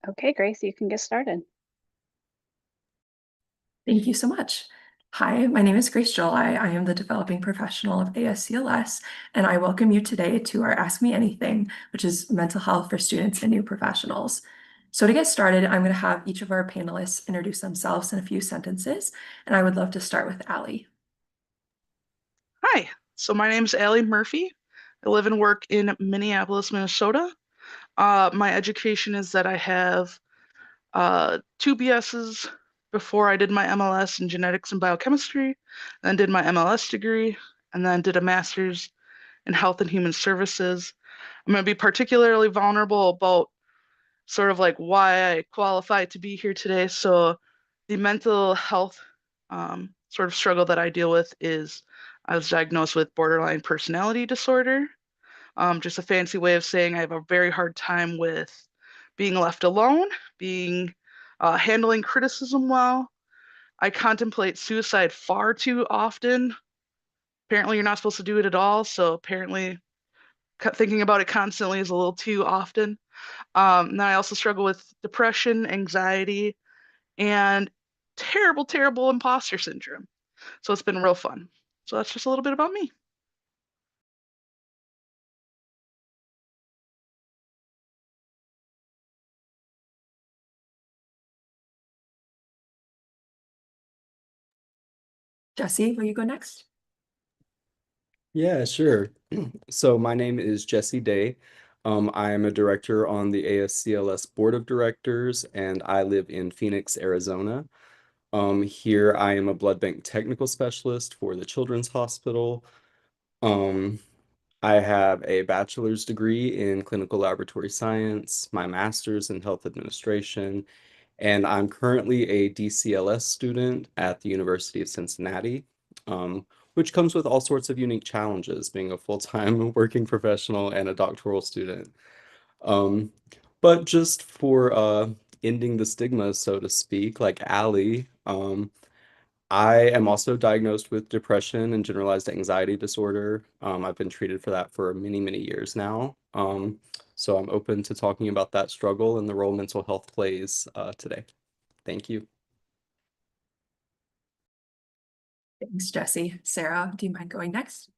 Okay, Grace, you can get started. Thank you so much. Hi, my name is Grace Jolie. I am the developing professional of ASCLS, and I welcome you today to our Ask Me Anything, which is mental health for students and new professionals. So to get started, I'm going to have each of our panelists introduce themselves in a few sentences, and I would love to start with ACHi. Hi, so my name is Allie Murphy. I live and work in Minneapolis, Minnesota. My education is that I have two BSs before I did my MLS in genetics and biochemistry, then did my MLS degree, and then did a master's in health and human services. I'm going to be particularly vulnerable about sort of like why I qualify to be here today. So the mental health sort of struggle that I deal with is I was diagnosed with borderline personality disorder. Just a fancy way of saying I have a very hard time with being left alone, being handling criticism well. I contemplate suicide far too often. Apparently, you're not supposed to do it at all. So apparently, thinking about it constantly is a little too often. And then I also struggle with depression, anxiety, and terrible, terrible imposter syndrome. So it's been real fun. So that's just a little bit about me. Jesse, will you go next? Yeah, sure. So my name is Jesse Day. I am a director on the ASCLS Board of Directors, and I live in Phoenix, Arizona. Here I am a blood bank technical specialist for the Children's Hospital. Um, I have a bachelor's degree in clinical laboratory science, my master's in health administration, and I'm currently a DCLS student at the University of Cincinnati, which comes with all sorts of unique challenges, being a full-time working professional and a doctoral student. Um, but just for ending the stigma, so to speak, like Allie, I am also diagnosed with depression and generalized anxiety disorder. I've been treated for that for many, many years now. So I'm open to talking about that struggle and the role mental health plays today. Thank you. Thanks, Jesse. Sarah, do you mind going next?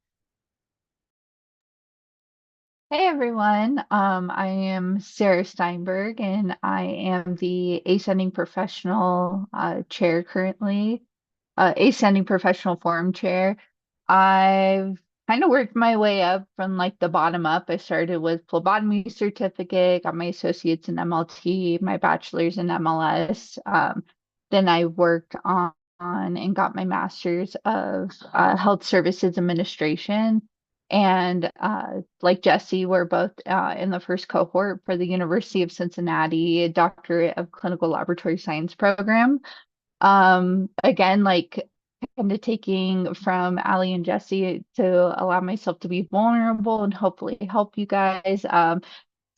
Hey everyone, I am Sarah Steinberg and I am the Ascending Professional Chair currently, Ascending Professional Forum Chair. I've kind of worked my way up from like the bottom up. I started with phlebotomy certificate, got my associates in MLT, my bachelor's in MLS. Then I worked on and got my master's of health services administration. And like Jesse, we're both in the first cohort for the University of Cincinnati Doctorate of Clinical Laboratory Science program. Again, like kind of taking from Allie and Jesse to allow myself to be vulnerable and hopefully help you guys.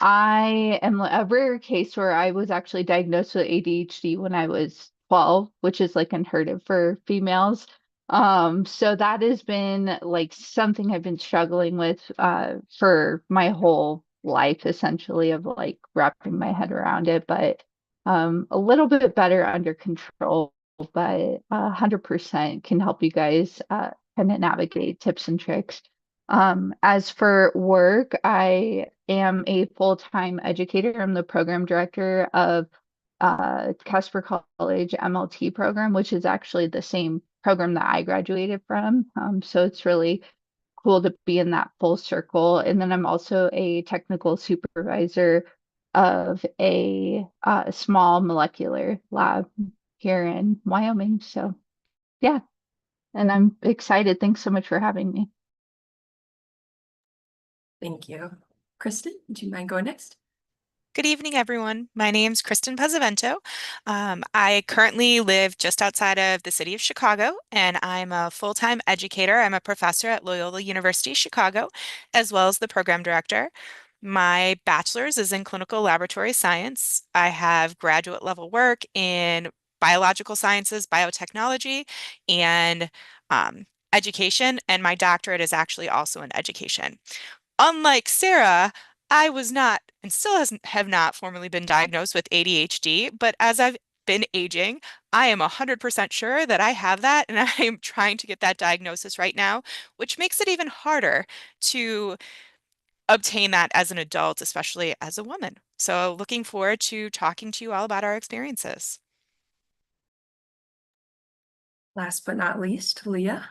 I am a rare case where I was actually diagnosed with ADHD when I was 12, which is like unheard of for females. So that has been like something I've been struggling with for my whole life, essentially, of like wrapping my head around it, but a little bit better under control, but 100% can help you guys kind of navigate tips and tricks. As for work, I am a full-time educator. I'm the program director of Casper College MLT program, which is actually the same program that I graduated from. So it's really cool to be in that full circle. And then I'm also a technical supervisor of a small molecular lab here in Wyoming. So yeah, and I'm excited. Thanks so much for having me. Thank you. Kristen, do you mind going next? Good evening, everyone. My name's Kristen Pesavento. I currently live just outside of the city of Chicago, and I'm a full-time educator. I'm a professor at Loyola University Chicago, as well as the program director. My bachelor's is in clinical laboratory science. I have graduate level work in biological sciences, biotechnology, and education, and my doctorate is actually also in education. Unlike Sarah, I was not and still have not formally been diagnosed with ADHD, but as I've been aging, I am 100% sure that I have that, and I am trying to get that diagnosis right now, which makes it even harder to obtain that as an adult, especially as a woman. So looking forward to talking to you all about our experiences. Last but not least, Leah.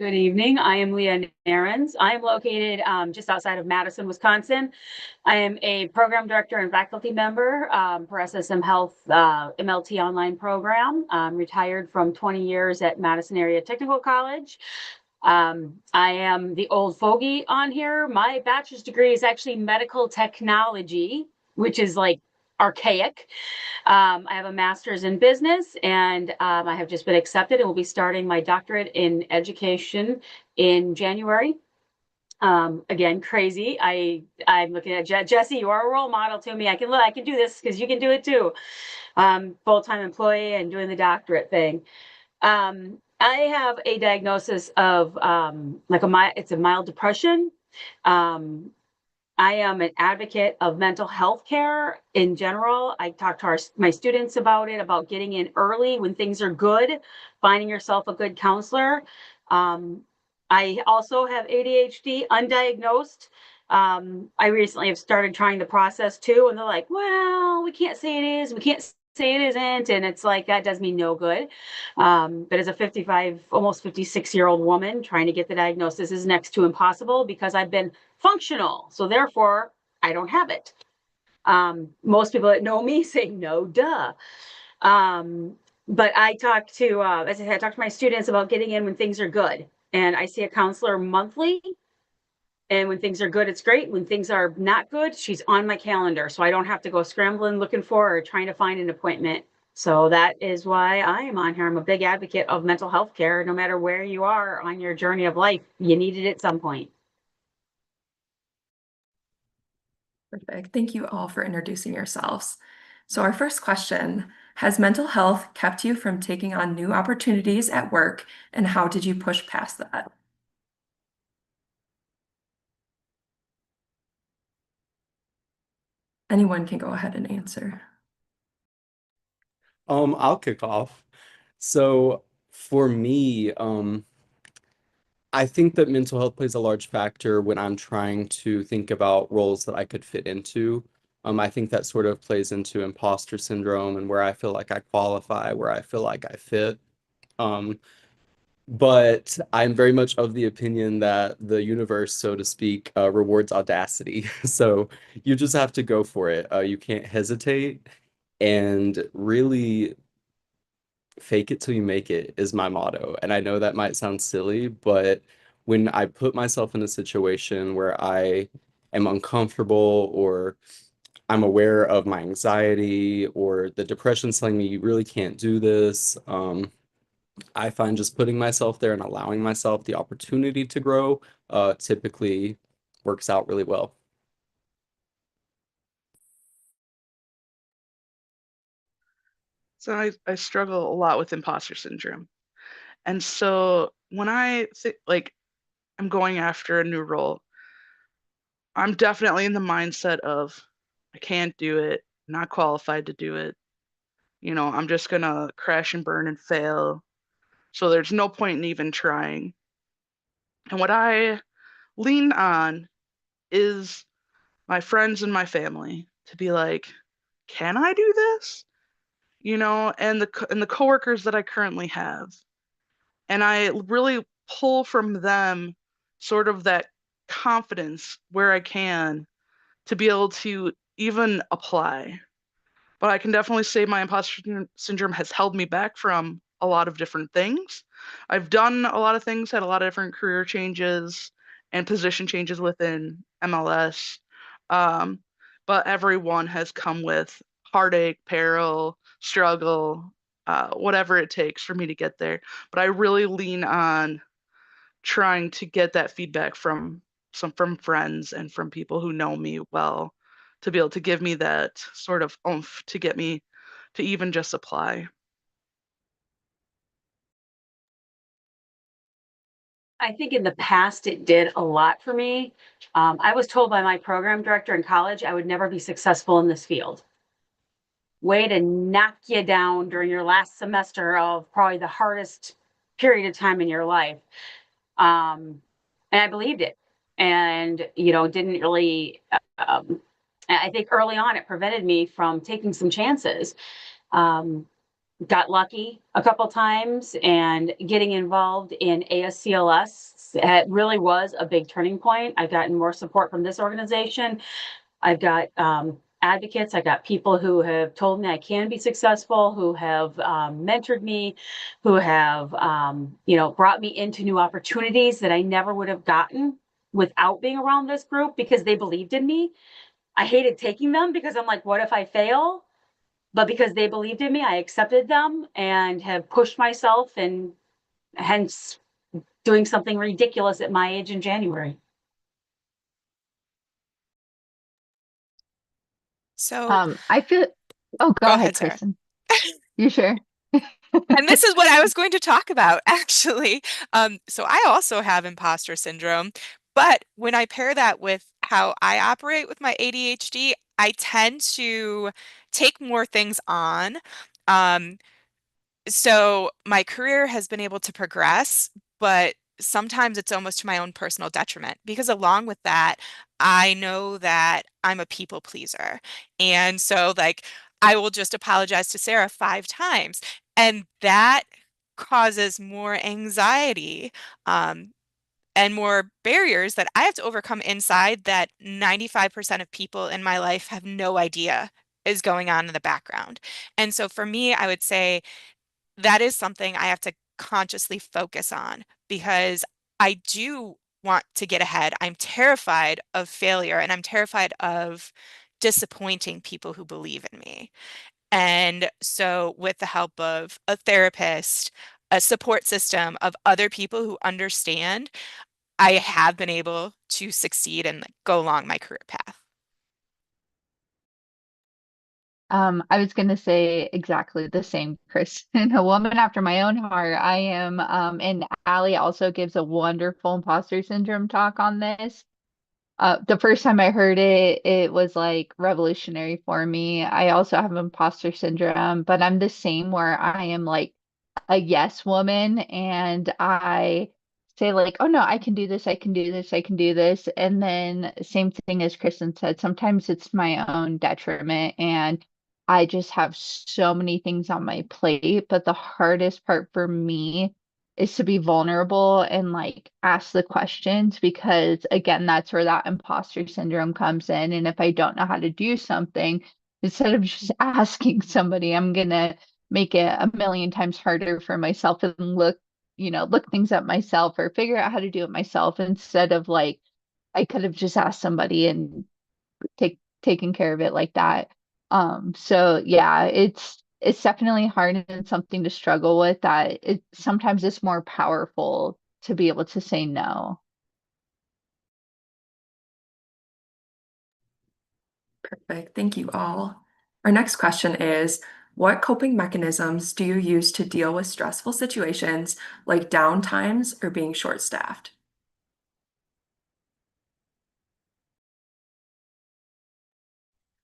Good evening. I am Leah Narans. I am located just outside of Madison, Wisconsin. I am a program director and faculty member for SSM Health MLT online program. I'm retired from 20 years at Madison Area Technical College. I am the old fogey on here. My bachelor's degree is actually medical technology, which is like archaic. I have a master's in business, and I have just been accepted and will be starting my doctorate in education in January. Again, crazy. I'm looking at Jesse. You are a role model to me. I can do this because you can do it too. Full-time employee and doing the doctorate thing. I have a diagnosis of it's a mild depression. I am an advocate of mental health care in general. I talk to my students about it, about getting in early when things are good, finding yourself a good counselor. I also have ADHD undiagnosed. I recently have started trying the process too, and they're like, well, we can't say it is, we can't say it isn't. And it's like, that does me no good. But as a 55, almost 56-year-old woman, trying to get the diagnosis is next to impossible because I've been functional. So therefore, I don't have it. Most people that know me say, no, duh. But I talk to, as I said, I talk to my students about getting in when things are good. And I see a counselor monthly. And when things are good, it's great. When things are not good, she's on my calendar. So I don't have to go scrambling, looking for or trying to find an appointment. So that is why I am on here. I'm a big advocate of mental health care. No matter where you are on your journey of life, you need it at some point. Perfect. Thank you all for introducing yourselves. So our first question, has mental health kept you from taking on new opportunities at work, and how did you push past that? Anyone can go ahead and answer. I'll kick off. So for me, I think that mental health plays a large factor when I'm trying to think about roles that I could fit into. I think that sort of plays into imposter syndrome and where I feel like I qualify, where I feel like I fit. But I'm very much of the opinion that the universe, so to speak, rewards audacity. So you just have to go for it. You can't hesitate, and really fake it till you make it is my motto. And I know that might sound silly, but when I put myself in a situation where I am uncomfortable or I'm aware of my anxiety or the depression telling me you really can't do this, I find just putting myself there and allowing myself the opportunity to grow typically works out really well. So I struggle a lot with imposter syndrome. And so when I think like I'm going after a new role, I'm definitely in the mindset of I can't do it, not qualified to do it. I'm just gonna crash and burn and fail. So there's no point in even trying. And what I lean on is my friends and my family to be like, can I do this? And the coworkers that I currently have. And I really pull from them sort of that confidence where I can to be able to even apply. But I can definitely say my imposter syndrome has held me back from a lot of different things. I've done a lot of things, had a lot of different career changes and position changes within MLS. Um, but everyone has come with heartache, peril, struggle, whatever it takes for me to get there. But I really lean on trying to get that feedback from friends and from people who know me well to be able to give me that sort of oomph to get me to even just apply. I think in the past it did a lot for me. I was told by my program director in college I would never be successful in this field. Way to knock you down during your last semester of probably the hardest period of time in your life. And I believed it, and didn't really. I think early on it prevented me from taking some chances. Got lucky a couple times, and getting involved in ASCLS, it really was a big turning point. I've gotten more support from this organization. I've got advocates. I've got people who have told me I can be successful, who have mentored me, who have brought me into new opportunities that I never would have gotten without being around this group, because they believed in me. I hated taking them because I'm like, what if I fail? But because they believed in me, I accepted them and have pushed myself, and hence doing something ridiculous at my age in January. So I feel, oh, go go ahead, ahead, Sarah. Kristen. You sure? And this is what I was going to talk about, actually. So I also have imposter syndrome, but when I pair that with how I operate with my ADHD, I tend to take more things on. So my career has been able to progress, but sometimes it's almost to my own personal detriment, because along with that, I know that I'm a people pleaser. And so, like, I will just apologize to Sarah 5 times, and that causes more anxiety, and more barriers that I have to overcome inside that 95% of people in my life have no idea is going on in the background. And so for me, I would say that is something I have to consciously focus on, because I do want to get ahead. I'm terrified of failure, and I'm terrified of disappointing people who believe in me. And so, with the help of a therapist, a support system of other people who understand, I have been able to succeed and, like, go along my career path. I was going to say exactly the same, Kristen. A woman after my own heart. I am, and Allie also gives a wonderful imposter syndrome talk on this. The first time I heard it, it was like revolutionary for me. I also have imposter syndrome, but I'm the same, where I am like a yes woman, and I say like, oh no, I can do this, I can do this, I can do this. And then same thing as Kristen said, sometimes it's my own detriment, and I just have so many things on my plate. But the hardest part for me is to be vulnerable and like ask the questions, because again, that's where that imposter syndrome comes in. And if I don't know how to do something, instead of just asking somebody, I'm gonna make it a million times harder for myself, and look things up myself or figure out how to do it myself, instead of like I could have just asked somebody and taken care of it like that. So yeah, it's definitely hard and something to struggle with, that it sometimes it's more powerful to be able to say no. Perfect. Thank you all. Our next question is, what coping mechanisms do you use to deal with stressful situations like downtimes or being short-staffed?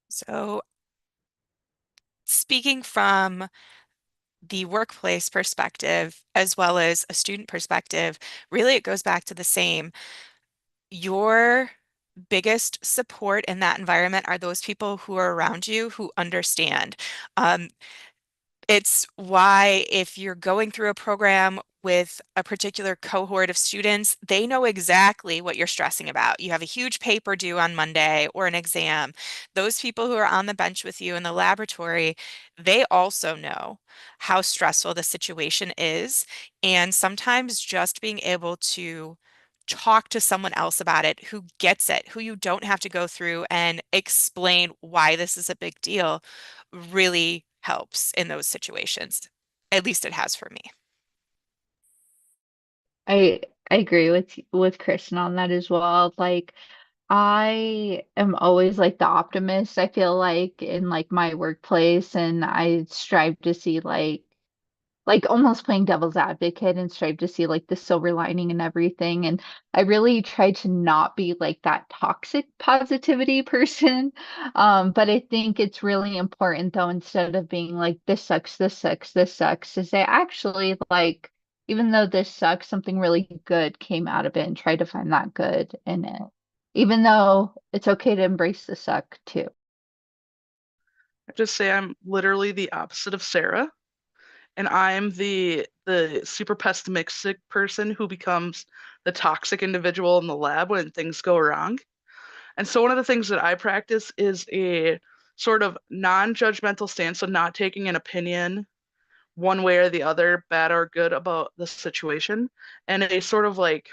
So, speaking from the workplace perspective as well as a student perspective, really it goes back to the same. Your biggest support in that environment are those people who are around you who understand. It's why if you're going through a program with a particular cohort of students, they know exactly what you're stressing about. You have a huge paper due on Monday or an exam. Those people who are on the bench with you in the laboratory, they also know how stressful the situation is. And sometimes just being able to talk to someone else about it who gets it, who you don't have to go through and explain why this is a big deal, really helps in those situations. At least it has for me. I agree with Kristen on that as well. Like I am always like the optimist, I feel like, in like my workplace, and I strive to see like like almost playing devil's advocate and strive to see like the silver lining and everything. And I really try to not be like that toxic positivity person. But I think it's really important though, instead of being like, this sucks, this sucks, this sucks, to say actually like, even though this sucks, something really good came out of it and try to find that good in it. Even though it's okay to embrace the suck too. I just say I'm literally the opposite of Sarah, and I'm the super pessimistic person who becomes the toxic individual in the lab when things go wrong. And so one of the things that I practice is a sort of non-judgmental stance, so not taking an opinion one way or the other, bad or good, about the situation, and a sort of like,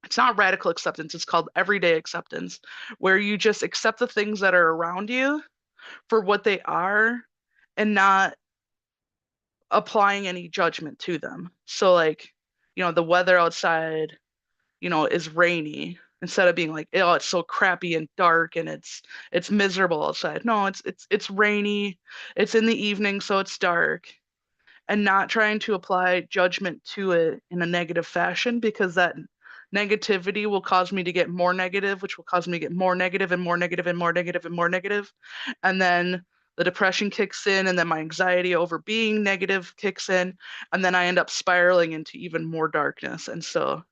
it's not radical acceptance, it's called everyday acceptance, where you just accept the things that are around you for what they are and not applying any judgment to them. So like, the weather outside, is rainy, instead of being like, oh, it's so crappy and dark and it's miserable outside. No, it's rainy, it's in the evening, so it's dark, and not trying to apply judgment to it in a negative fashion, because that negativity will cause me to get more negative, which will cause me to get more negative and more negative and more negative and more negative. And then the depression kicks in, and then my anxiety over being negative kicks in, and then I end up spiraling into even more darkness. And so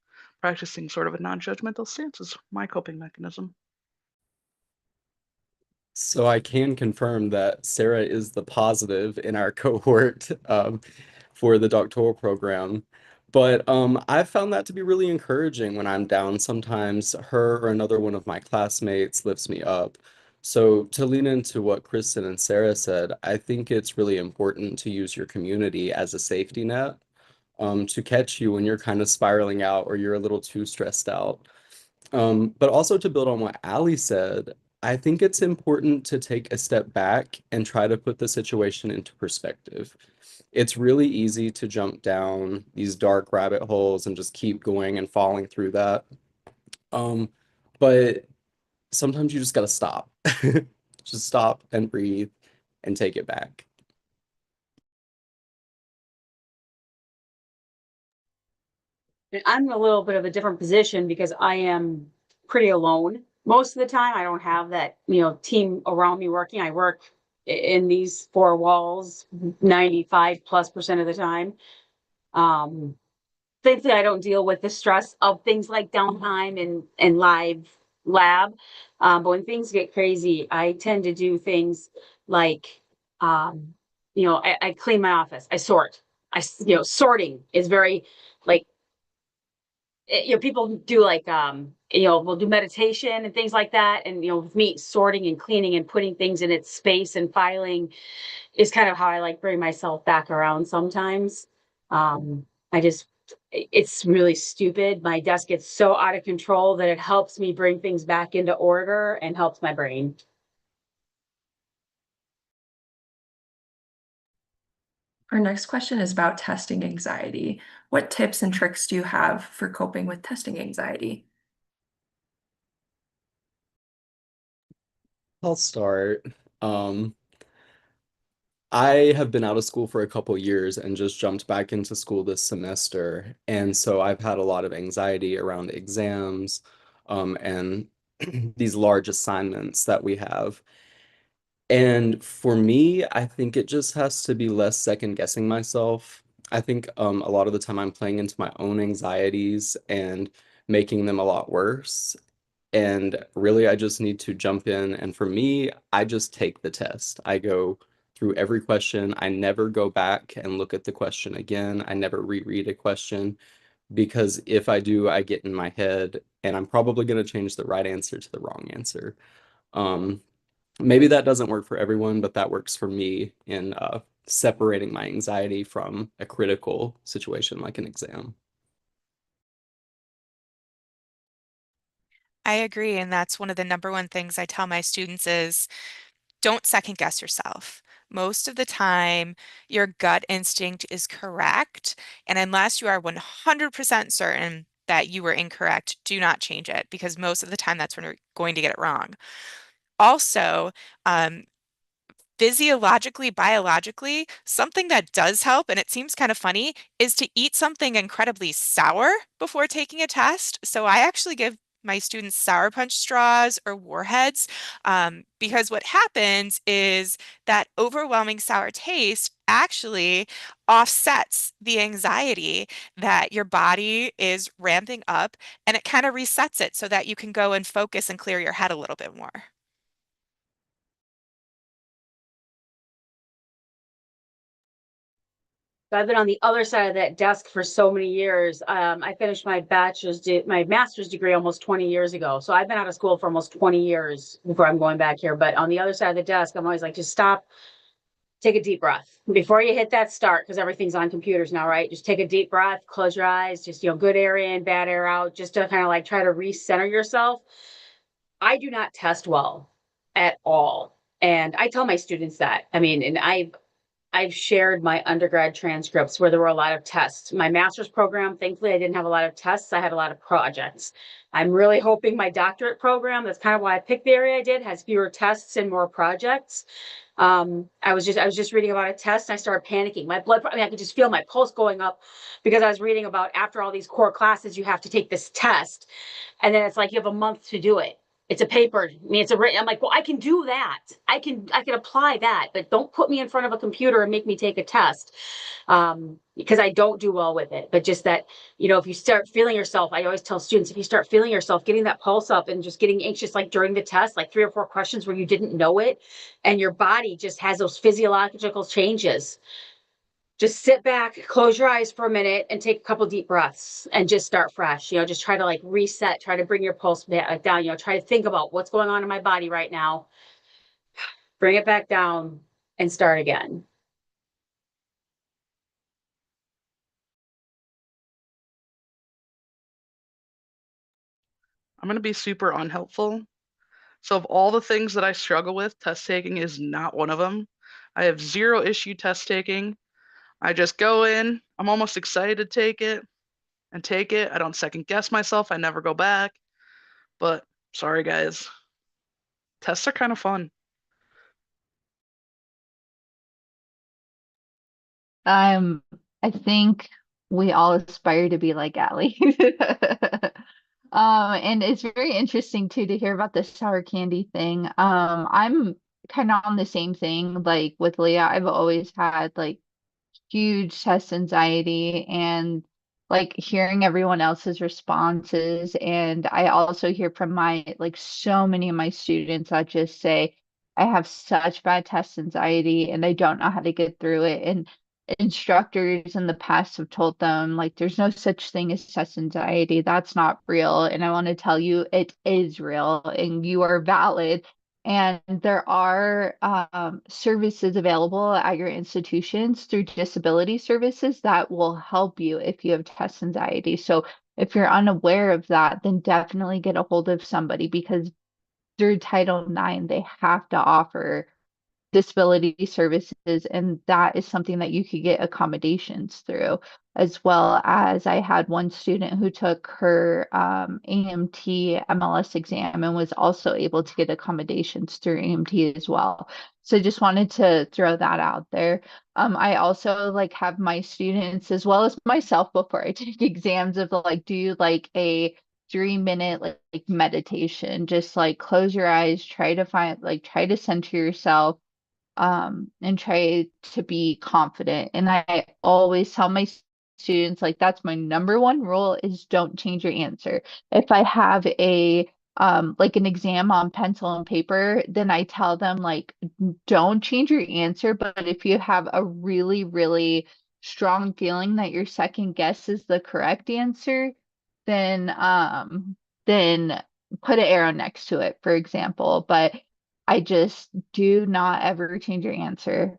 practicing sort of a non-judgmental stance is my coping mechanism. So I can confirm that Sarah is the positive in our cohort for the doctoral program. But I've found that to be really encouraging when I'm down. Sometimes her or another one of my classmates lifts me up. So to lean into what Kristen and Sarah said, I think it's really important to use your community as a safety net to catch you when you're kind of spiraling out or you're a little too stressed out. But also to build on what Ali said, I think it's important to take a step back and try to put the situation into perspective. It's really easy to jump down these dark rabbit holes and just keep going and falling through that. But sometimes you just gotta stop. Just stop and breathe and take it back. I'm a little bit of a different position because I am pretty alone. Most of the time, I don't have that, team around me working. I work in these four walls 95+% of the time. Thankfully, I don't deal with the stress of things like downtime and live lab. But when things get crazy, I tend to do things like, I clean my office, I sort. Sorting is very like, people do like, we'll do meditation and things like that. And, with me, sorting and cleaning and putting things in its space and filing is kind of how I like bring myself back around sometimes. It's really stupid. My desk gets so out of control that it helps me bring things back into order and helps my brain. Our next question is about testing anxiety. What tips and tricks do you have for coping with testing anxiety? I'll start. I have been out of school for a couple years and just jumped back into school this semester. And so I've had a lot of anxiety around exams, and these large assignments that we have. And for me, I think it just has to be less second guessing myself. I think a lot of the time I'm playing into my own anxieties and making them a lot worse. And really, I just need to jump in. And for me, I just take the test. I go through every question. I never go back and look at the question again. I never reread a question, because if I do, I get in my head and I'm probably going to change the right answer to the wrong answer. Maybe that doesn't work for everyone, but that works for me in separating my anxiety from a critical situation like an exam. I agree. And that's one of the number one things I tell my students is don't second guess yourself. Most of the time, your gut instinct is correct. And unless you are 100% certain that you were incorrect, do not change it, because most of the time that's when you're going to get it wrong. Also, physiologically, biologically, something that does help, and it seems kind of funny, is to eat something incredibly sour before taking a test. So I actually give my students Sour Punch straws or Warheads, because what happens is that overwhelming sour taste actually offsets the anxiety that your body is ramping up, and it kind of resets it so that you can go and focus and clear your head a little bit more. So I've been on the other side of that desk for so many years. I finished my my master's degree almost 20 years ago. So I've been out of school for almost 20 years before I'm going back here. But on the other side of the desk, I'm always like, just stop, take a deep breath before you hit that start, because everything's on computers now, right? Just take a deep breath, close your eyes, just, good air in, bad air out, just to kind of like try to recenter yourself. I do not test well at all. And I tell my students that. I mean, and I've shared my undergrad transcripts where there were a lot of tests. My master's program, thankfully, I didn't have a lot of tests. I had a lot of projects. I'm really hoping my doctorate program, that's kind of why I picked the area I did, has fewer tests and more projects. I was just reading about a test and I started panicking. I could just feel my pulse going up because I was reading about, after all these core classes, you have to take this test. And then it's like, you have a month to do it. It's a paper. I mean, I'm like, well, I can do that. I can apply that, but don't put me in front of a computer and make me take a test. Because I don't do well with it. But just that, if you start feeling yourself, I always tell students, if you start feeling yourself, getting that pulse up and just getting anxious, like during the test, like 3 or 4 questions where you didn't know it, and your body just has those physiological changes, just sit back, close your eyes for a minute and take a couple deep breaths and just start fresh. Just try to like reset, try to bring your pulse down, try to think about what's going on in my body right now, bring it back down and start again. I'm going to be super unhelpful. So of all the things that I struggle with, test taking is not one of them. I have zero issue test taking. I just go in, I'm almost excited to take it and take it. I don't second guess myself. I never go back. But sorry, guys. Tests are kind of fun. I think we all aspire to be like Allie. And it's very interesting too to hear about the sour candy thing. I'm kind of on the same thing, like with Leah. I've always had like huge test anxiety and like hearing everyone else's responses. And I also hear from so many of my students that just say, I have such bad test anxiety and I don't know how to get through it. And instructors in the past have told them like there's no such thing as test anxiety. That's not real. And I want to tell you it is real and you are valid. And there are services available at your institutions through disability services that will help you if you have test anxiety. So if you're unaware of that, then definitely get a hold of somebody because through Title IX, they have to offer disability services, and that is something that you could get accommodations through, as well as I had one student who took her AMT MLS exam and was also able to get accommodations through AMT as well. So just wanted to throw that out there. I also like have my students as well as myself before I take exams of like do like a 3-minute like meditation, just like close your eyes, try to center yourself, and try to be confident. And I always tell my students, like, that's my number one rule is don't change your answer. If I have a like an exam on pencil and paper, then I tell them like don't change your answer. But if you have a really, really strong feeling that your second guess is the correct answer, then put an arrow next to it, for example. But I just do not ever change your answer.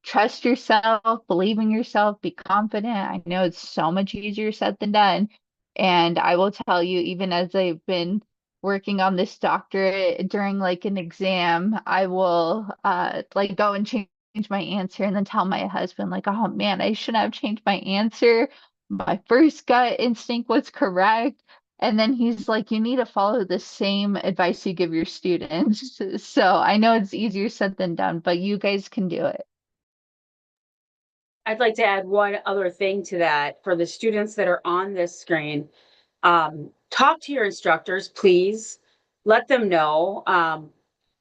Trust yourself, believe in yourself, be confident. I know it's so much easier said than done. And I will tell you, even as I've been working on this doctorate during like an exam, I will like go and change my answer and then tell my husband, like, oh man, I shouldn't have changed my answer. My first gut instinct was correct, And then he's like, you need to follow the same advice you give your students. So I know it's easier said than done, but you guys can do it. I'd like to add one other thing to that for the students that are on this screen. Talk to your instructors, please. Let them know.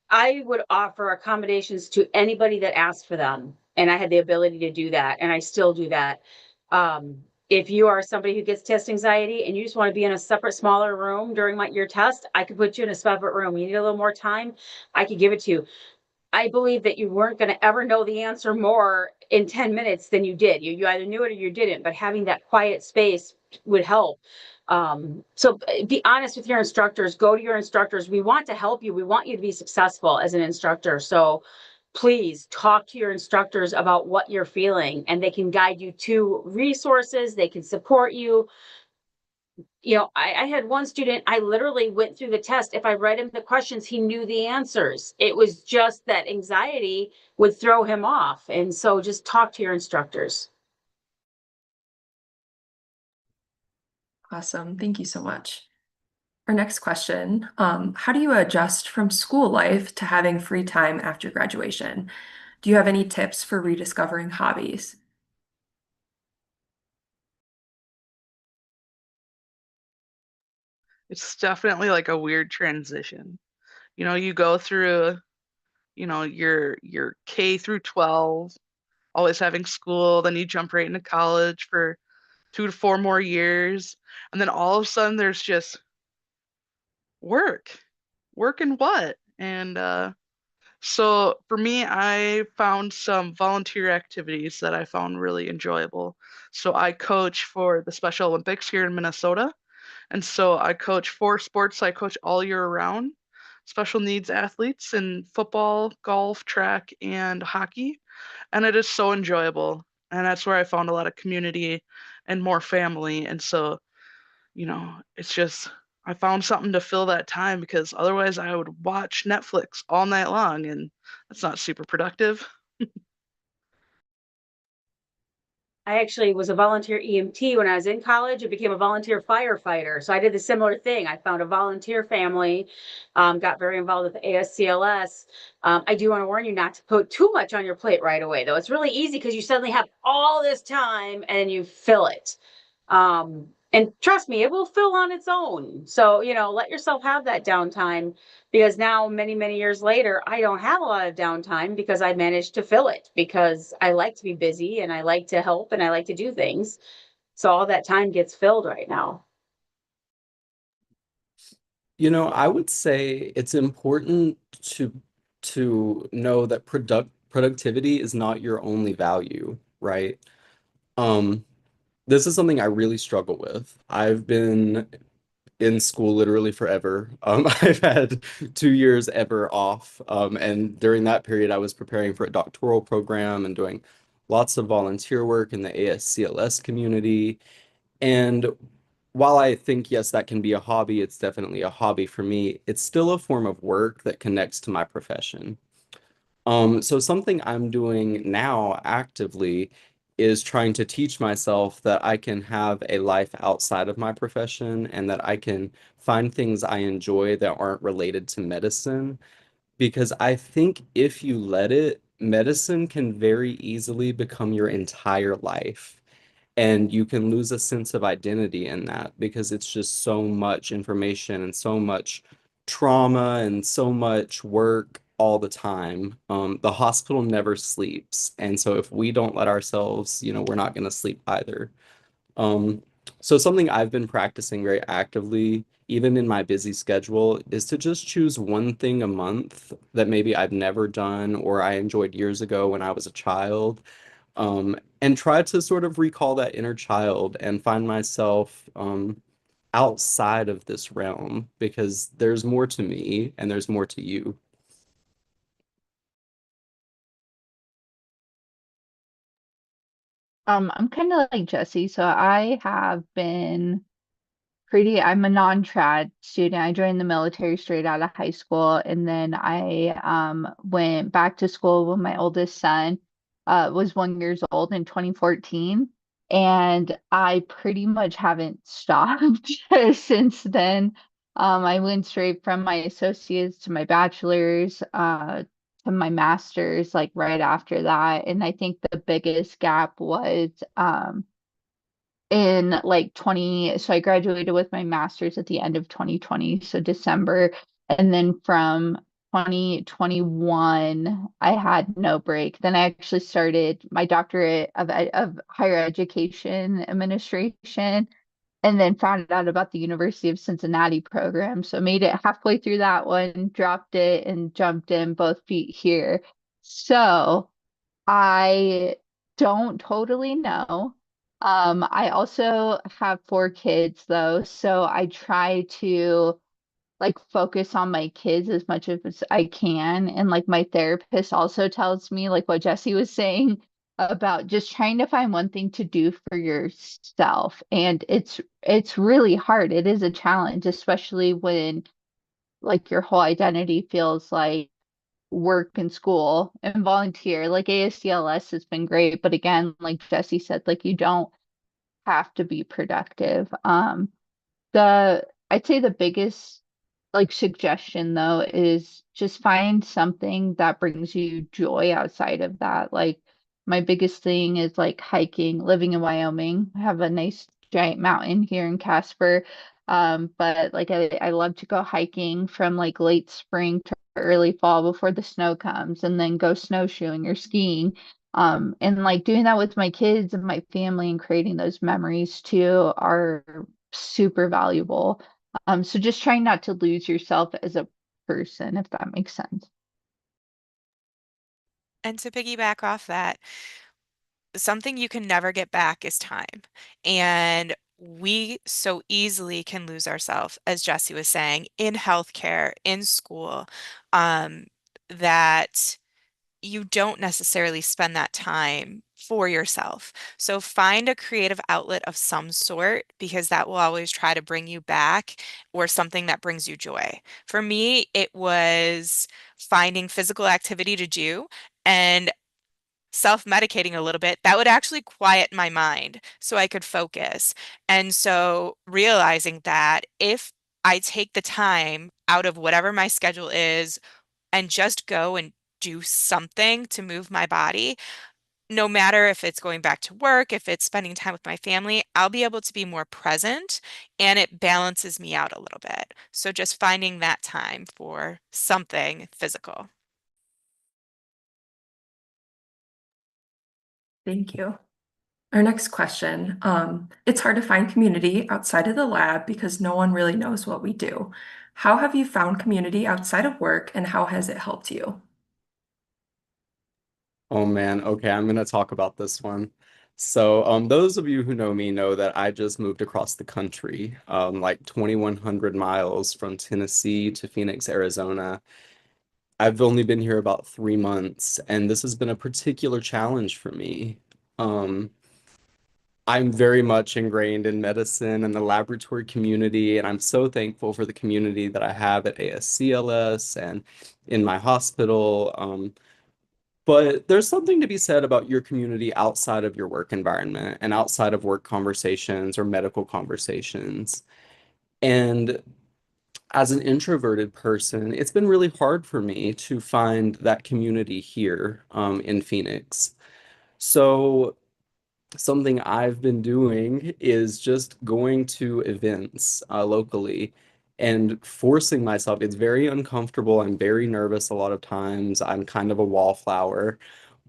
I would offer accommodations to anybody that asked for them. And I had the ability to do that. And I still do that. If you are somebody who gets test anxiety and you just want to be in a separate, smaller room during your test, I could put you in a separate room. You need a little more time, I could give it to you. I believe that you weren't going to ever know the answer more in 10 minutes than you did. You either knew it or you didn't, but having that quiet space would help. So be honest with your instructors, go to your instructors. We want to help you. We want you to be successful as an instructor. So please talk to your instructors about what you're feeling, and they can guide you to resources. They can support you. I had one student, I literally went through the test. If I read him the questions, he knew the answers. It was just that anxiety would throw him off. And so just talk to your instructors. Awesome. Thank you so much. Our next question, how do you adjust from school life to having free time after graduation? Do you have any tips for rediscovering hobbies? It's definitely like a weird transition. You go through, your K through 12, always having school, then you jump right into college for 2 to 4 more years, and then all of a sudden there's just work. Work and what? And so for me, I found some volunteer activities that I found really enjoyable. So I coach for the Special Olympics here in Minnesota. And so I coach 4 sports. I coach all year round, special needs athletes in football, golf, track, and hockey. And it is so enjoyable. And that's where I found a lot of community and more family. And so, it's just, I found something to fill that time because otherwise I would watch Netflix all night long and that's not super productive. I actually was a volunteer EMT when I was in college and became a volunteer firefighter. So I did the similar thing. I found a volunteer family, got very involved with ASCLS. I do want to warn you not to put too much on your plate right away, though. It's really easy because you suddenly have all this time and you fill it. And trust me, it will fill on its own. So, let yourself have that downtime, because now many, many years later, I don't have a lot of downtime because I managed to fill it because I like to be busy and I like to help and I like to do things. So all that time gets filled right now. I would say it's important to know that productivity is not your only value, right? This is something I really struggle with. I've been in school literally forever. I've had 2 years ever off. And during that period, I was preparing for a doctoral program and doing lots of volunteer work in the ASCLS community. And while I think, yes, that can be a hobby, it's definitely a hobby for me, it's still a form of work that connects to my profession. So something I'm doing now actively is trying to teach myself that I can have a life outside of my profession and that I can find things I enjoy that aren't related to medicine. Because I think if you let it, medicine can very easily become your entire life. And you can lose a sense of identity in that because it's just so much information and so much trauma and so much work all the time. The hospital never sleeps. And so if we don't let ourselves, we're not going to sleep either. Um, so something I've been practicing very actively, even in my busy schedule, is to just choose one thing a month that maybe I've never done or I enjoyed years ago when I was a child, and try to sort of recall that inner child and find myself outside of this realm because there's more to me and there's more to you. I'm kind of like Jesse, so I have been I'm a non-trad student. I joined the military straight out of high school, and then I went back to school when my oldest son was 1 year old in 2014. And I pretty much haven't stopped since then. I went straight from my associates to my bachelor's, to my master's, like right after that. And I think the biggest gap was in like 20, so I graduated with my master's at the end of 2020, so December. And then from 2021, I had no break. Then I actually started my doctorate of higher education administration, and then found out about the University of Cincinnati program. So made it halfway through that one, dropped it, and jumped in both feet here. So I don't totally know. I also have 4 kids though, so I try to like focus on my kids as much as I can. And like my therapist also tells me, like what Jesse was saying about just trying to find one thing to do for yourself. And it's really hard. It is a challenge, especially when like your whole identity feels like work and school and volunteer. Like ASCLS has been great, but again, like Jesse said, like you don't have to be productive. The I'd say the biggest like suggestion though is just find something that brings you joy outside of that. Like my biggest thing is like hiking, living in Wyoming. I have a nice giant mountain here in Casper. But like I love to go hiking from like late spring to early fall before the snow comes, and then go snowshoeing or skiing. And like doing that with my kids and my family and creating those memories too are super valuable. So just trying not to lose yourself as a person, if that makes sense. And to piggyback off that, something you can never get back is time. And we so easily can lose ourselves, as Jesse was saying, in healthcare, in school, that you don't necessarily spend that time for yourself. So find a creative outlet of some sort, because that will always try to bring you back, or something that brings you joy. For me, it was finding physical activity to do and self-medicating a little bit. That would actually quiet my mind so I could focus. And so realizing that if I take the time out of whatever my schedule is and just go and do something to move my body, no matter if it's going back to work, if it's spending time with my family, I'll be able to be more present, and it balances me out a little bit. So just finding that time for something physical. Thank you. Our next question. It's hard to find community outside of the lab because no one really knows what we do. How have you found community outside of work, and how has it helped you? Oh man, okay, I'm gonna talk about this one. So, those of you who know me know that I just moved across the country, like 2,100 miles from Tennessee to Phoenix, Arizona. I've only been here about 3 months, and this has been a particular challenge for me. Um, I'm very much ingrained in medicine and the laboratory community, and I'm so thankful for the community that I have at ASCLS and in my hospital. But there's something to be said about your community outside of your work environment and outside of work conversations or medical conversations. And as an introverted person, it's been really hard for me to find that community here in Phoenix. So something I've been doing is just going to events locally and forcing myself. It's very uncomfortable. I'm very nervous a lot of times. I'm kind of a wallflower.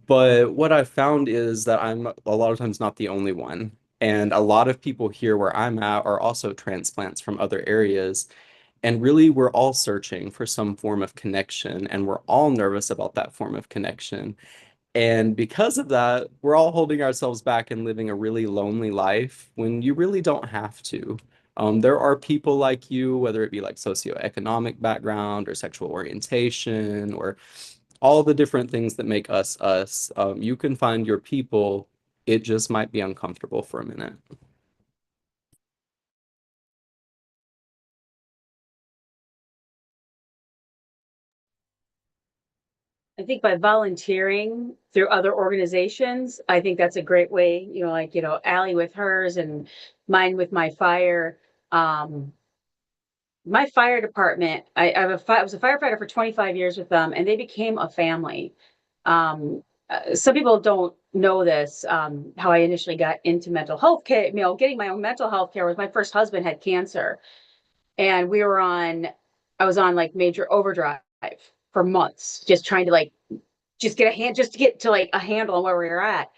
But what I've found is that I'm a lot of times not the only one. And a lot of people here where I'm at are also transplants from other areas. And really, we're all searching for some form of connection, and we're all nervous about that form of connection. And because of that, we're all holding ourselves back and living a really lonely life when you really don't have to. There are people like you, whether it be like socioeconomic background or sexual orientation or all the different things that make us us. You can find your people. It just might be uncomfortable for a minute. I think by volunteering through other organizations, I think that's a great way, like, Allie with hers and mine with my fire. My fire department, I was a firefighter for 25 years with them, and they became a family. Some people don't know this, how I initially got into mental health care. Getting my own mental health care was my first husband had cancer, and I was on like major overdrive for months, just trying to like just to get to like a handle on where we were at.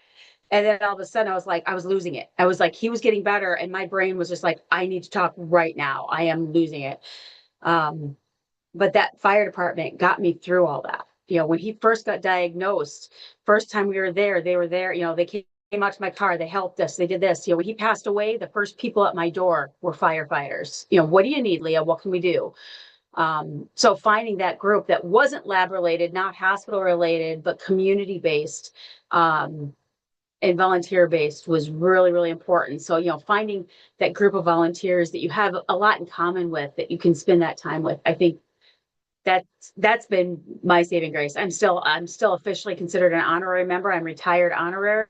And then all of a sudden I was losing it. I was like, he was getting better. And my brain was just like, I need to talk right now. I am losing it. But that fire department got me through all that. When he first got diagnosed, first time we were there, they were there, they came out to my car, they helped us, they did this. When he passed away, the first people at my door were firefighters. What do you need, Leah? What can we do? So finding that group that wasn't lab related, not hospital related, but community based, and volunteer based was really, really important. So, finding that group of volunteers that you have a lot in common with, that you can spend that time with, I think that's been my saving grace. I'm still officially considered an honorary member. I'm retired honorary.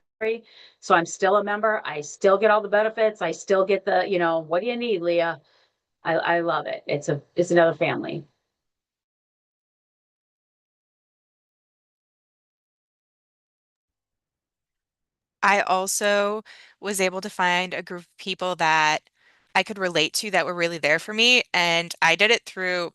So I'm still a member. I still get all the benefits. I still get the, what do you need, Leah? I love it. It's another family. I also was able to find a group of people that I could relate to that were really there for me. And I did it through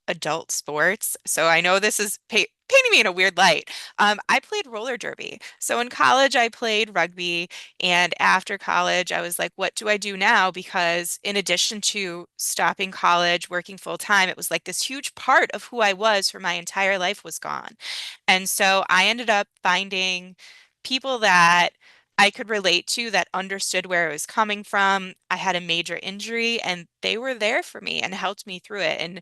adult sports. So I know this is painting me in a weird light. I played roller derby. So in college, I played rugby. And after college, I was like, what do I do now? Because in addition to stopping college, working full time, it was like this huge part of who I was for my entire life was gone. And so I ended up finding people that I could relate to that understood where I was coming from. I had a major injury and they were there for me and helped me through it. And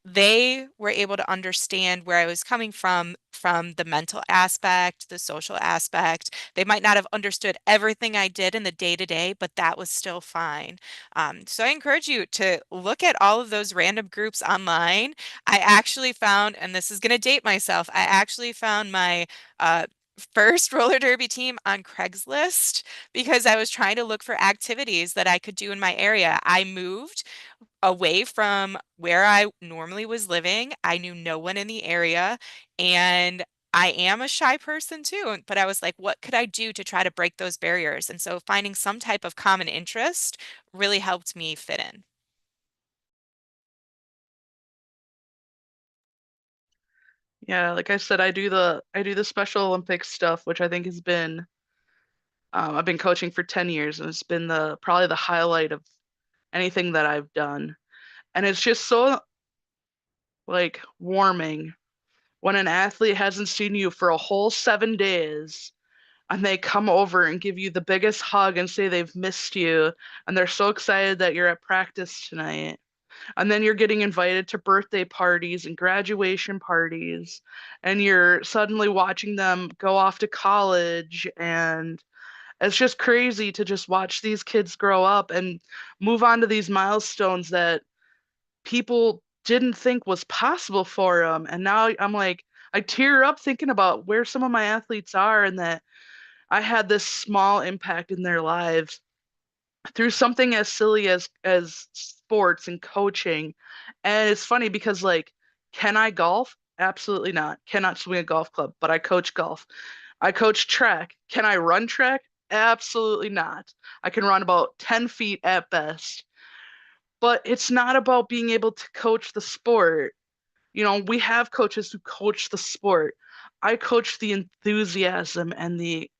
they were able to understand where I was coming from the mental aspect, the social aspect. They might not have understood everything I did in the day to day, but that was still fine. So I encourage you to look at all of those random groups online. I actually found, and this is going to date myself, I actually found my first roller derby team on Craigslist because I was trying to look for activities that I could do in my area. I moved away from where I normally was living. I knew no one in the area, and I am a shy person too. But I was like, what could I do to try to break those barriers? And so finding some type of common interest really helped me fit in. Yeah, like I said, I do the Special Olympics stuff, which I think has been I've been coaching for 10 years, and it's been the probably the highlight of anything that I've done. And it's just so like warming when an athlete hasn't seen you for a whole 7 days and they come over and give you the biggest hug and say they've missed you and they're so excited that you're at practice tonight. And then you're getting invited to birthday parties and graduation parties, and you're suddenly watching them go off to college. And it's just crazy to just watch these kids grow up and move on to these milestones that people didn't think was possible for them. And now I'm like, I tear up thinking about where some of my athletes are and that I had this small impact in their lives through something as silly as sports and coaching. And it's funny because like, can I golf? Absolutely not. Cannot swing a golf club, but I coach golf. I coach track. Can I run track? Absolutely not. I can run about 10 feet at best. But it's not about being able to coach the sport. We have coaches who coach the sport. I coach the enthusiasm and the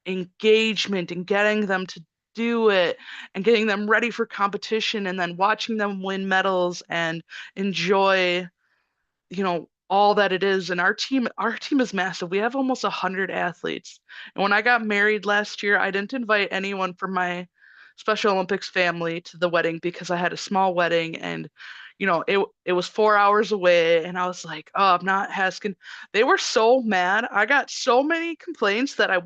engagement and getting them to do it and getting them ready for competition and then watching them win medals and enjoy all that it is. And our team is massive. We have almost 100 athletes. And when I got married last year, I didn't invite anyone from my Special Olympics family to the wedding because I had a small wedding, and it was 4 hours away, and I was like, oh, I'm not asking. They were so mad. I got so many complaints that I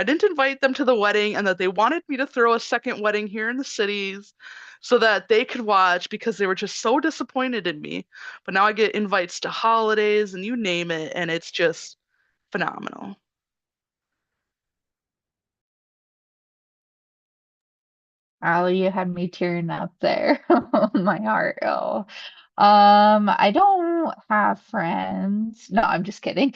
didn't invite them to the wedding and that they wanted me to throw a second wedding here in the cities. so that they could watch because they were just so disappointed in me. But now I get invites to holidays and you name it, and it's just phenomenal. Allie, you had me tearing up there. My heart. Oh. I don't have friends. No, I'm just kidding.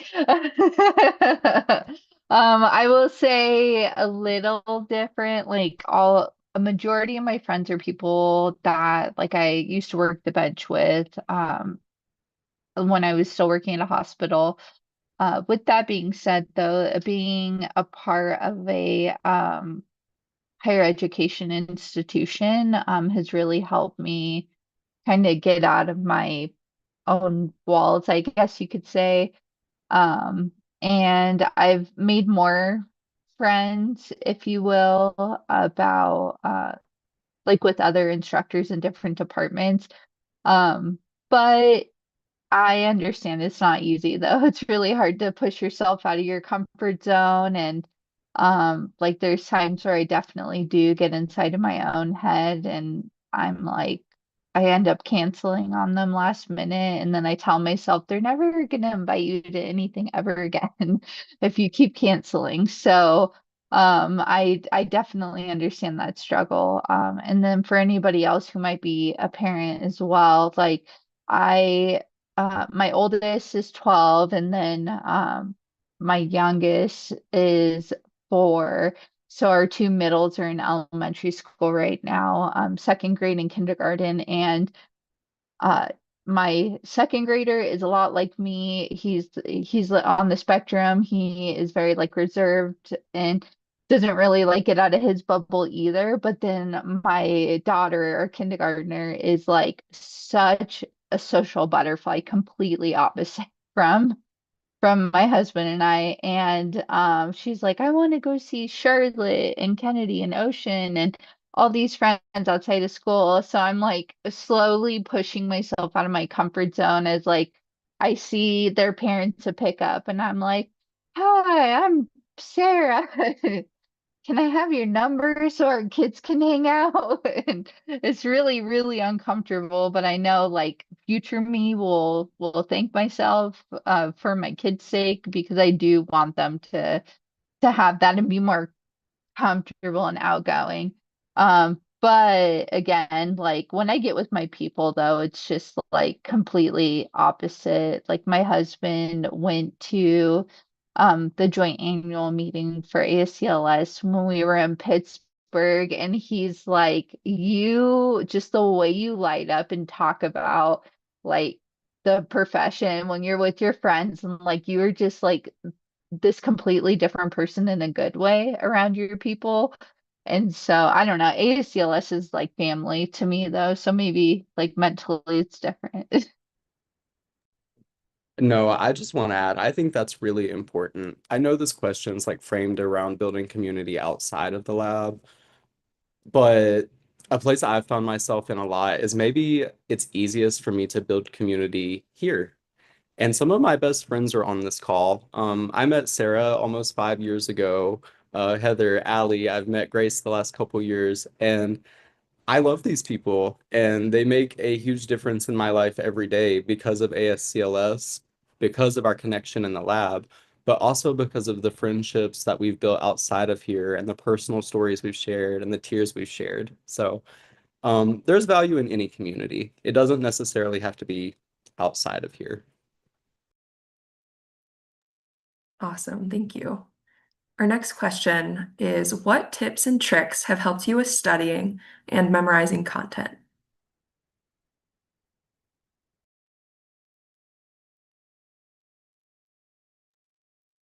I will say a little different. Like a majority of my friends are people that like I used to work the bench with, when I was still working at a hospital. With that being said, though, being a part of a higher education institution has really helped me kind of get out of my own walls, I guess you could say. Um, and I've made more friends, if you will, about like with other instructors in different departments. But I understand it's not easy though. It's really hard to push yourself out of your comfort zone, and like there's times where I definitely do get inside of my own head and I'm like I end up canceling on them last minute, and then I tell myself they're never gonna invite you to anything ever again if you keep canceling. So I definitely understand that struggle. And then for anybody else who might be a parent as well, like I my oldest is 12, and then my youngest is 4. So our two middles are in elementary school right now, second grade and kindergarten. And uh, my second grader is a lot like me. He's on the spectrum. He is very like reserved and doesn't really like get out of his bubble either. But then my daughter, our kindergartner, is like such a social butterfly, completely opposite from my husband and I. And she's like, I want to go see Charlotte and Kennedy and Ocean and all these friends outside of school. So I'm like slowly pushing myself out of my comfort zone as like I see their parents to pick up, and I'm like, hi, I'm Sarah. Can I have your number so our kids can hang out? And it's really, really uncomfortable, but I know like future me will thank myself for my kids' sake, because I do want them to have that and be more comfortable and outgoing. But again, like when I get with my people though, it's just like completely opposite. Like my husband went to the joint annual meeting for ASCLS when we were in Pittsburgh, and he's like, you just the way you light up and talk about like the profession when you're with your friends, and like you're just like this completely different person in a good way around your people. And so I don't know, ASCLS is like family to me though, so maybe like mentally it's different. No, I just want to add, I think that's really important. I know this question's like framed around building community outside of the lab, but a place I've found myself in a lot is maybe it's easiest for me to build community here. And some of my best friends are on this call. I met Sarah almost 5 years ago. Heather, Allie, I've met Grace the last couple years, and I love these people, and they make a huge difference in my life every day because of ASCLS, because of our connection in the lab, but also because of the friendships that we've built outside of here and the personal stories we've shared and the tears we've shared. So there's value in any community. It doesn't necessarily have to be outside of here. Awesome, thank you. Our next question is, what tips and tricks have helped you with studying and memorizing content?